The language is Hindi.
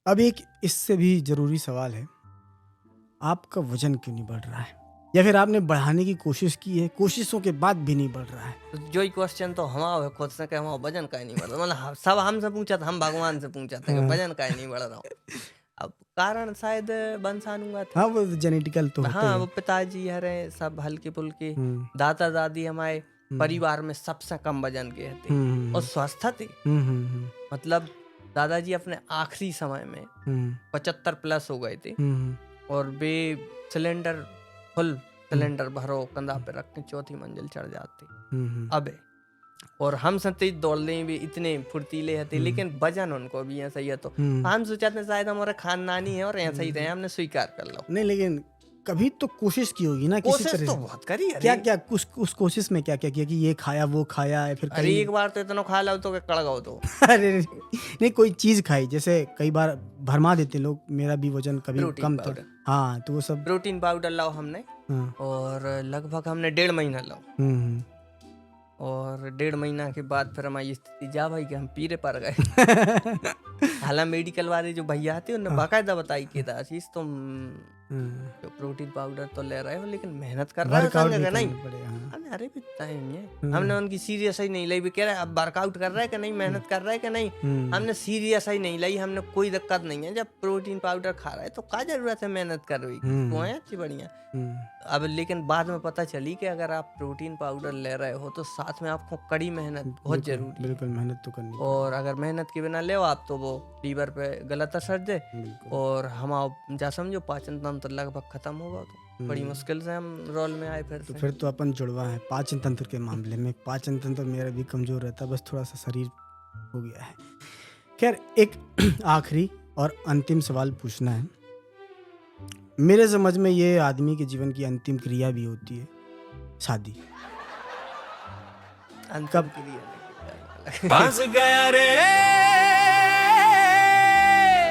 अब एक इससे भी जरूरी सवाल है, आपका वजन क्यों नहीं बढ़ रहा है, या फिर आपने बढ़ाने की कोशिश की है, कोशिशों के बाद भी नहीं बढ़ रहा है? तो जो ही क्वेश्चन तो हमारा है खुद से कि हमारा वजन का नहीं बढ़ रहा, मतलब सब हमसे पूछा था, हम भगवान से पूछा था कि हाँ। वजन का नहीं बढ़ रहा हूँ। अब कारण शायद वंशानुगत हाँ, है। वो जेनेटिकल तो होते हाँ, ही वो है। पिताजी हरे सब हल्के फुल्के, हम्म, दादा दादी हमारे हम्म, परिवार में सबसे कम वजन के थे हम्म, और स्वस्थ थे। हम्म, हम्म, मतलब दादाजी अपने आखिरी समय में हम्म, 75 प्लस हो गए थे हम्म, और वे सिलेंडर फुल हम्म, सिलेंडर भरो कंधा पे रख के चौथी मंजिल चढ़ जाते। हम्म, अब और हम सते दौड़ने भी इतने फुर्तीले थे, लेकिन वजन उनको भी ऐसा ही है। तो हम्म। हम सोचाते शायद हमारा खानदानी है और ऐसा ही रहे, हमने स्वीकार कर लो। नहीं, लेकिन कभी तो कोशिश की होगी ना किसी कोशिश तरह तो से। बहुत करी। क्या अरे क्या उस कोशिश में क्या क्या किया कि ये खाया वो खाया है, फिर अरे कहीं एक बार तो इतना खा लो तो कड़ गओ तो। अरे नहीं, कोई चीज खाई, जैसे कई बार भरमा देते लोग, मेरा भी वजन कभी प्रोटीन कम था। पाउडर, हाँ, तो वो सब। प्रोटीन पाउडर लाओ हमने, हाँ, और लगभग हमने 1.5 महीना लाओ, हम्म, और 1.5 महीना के बाद फिर हमारी स्थिति जा भाई कि हम पीरे पर गए। हालांकि मेडिकल वाले जो भैया थे उन्होंने बाकायदा बताई कि आशीष तुम जो प्रोटीन पाउडर तो ले रहे हो लेकिन मेहनत कर रहे हो वर्कआउट संग भी का नहीं। करना पड़ेगा। हाँ। हमने अरे भी टाइम है, हमने उनकी सीरियस ही नहीं ली। भी कह रहे अब वर्कआउट कर रहा है कि नहीं, मेहनत कर रहा है कि नहीं, हमने सीरियस ही नहीं ली। हमने कोई दिक्कत नहीं है, जब प्रोटीन पाउडर खा रहा है तो क्या जरूरत है मेहनत कर रही तो है अच्छी बढ़िया। अब लेकिन बाद में पता चली कि अगर आप प्रोटीन पाउडर ले रहे हो तो साथ में आपको कड़ी मेहनत बहुत जरूरी है। बिल्कुल मेहनत तो करनी और अगर मेहनत के बिना ले आप तो वो लीवर पे गलत असर दे, और हम जा समझो पाचन तंत्र लगभग खत्म होगा। तो बड़ी मुश्किल से हम रोल में आए फिर तो से। फिर तो अपन जुड़वा है पाचन तंत्र के मामले में। पाचन तंत्र मेरा भी कमजोर रहता, बस थोड़ा सा शरीर हो गया है। खैर, एक आखिरी और अंतिम सवाल पूछना है। मेरे समझ में ये आदमी के जीवन की अंतिम क्रिया भी होती है, शादी। अंतिम क्रिया नहीं। फंस गया रे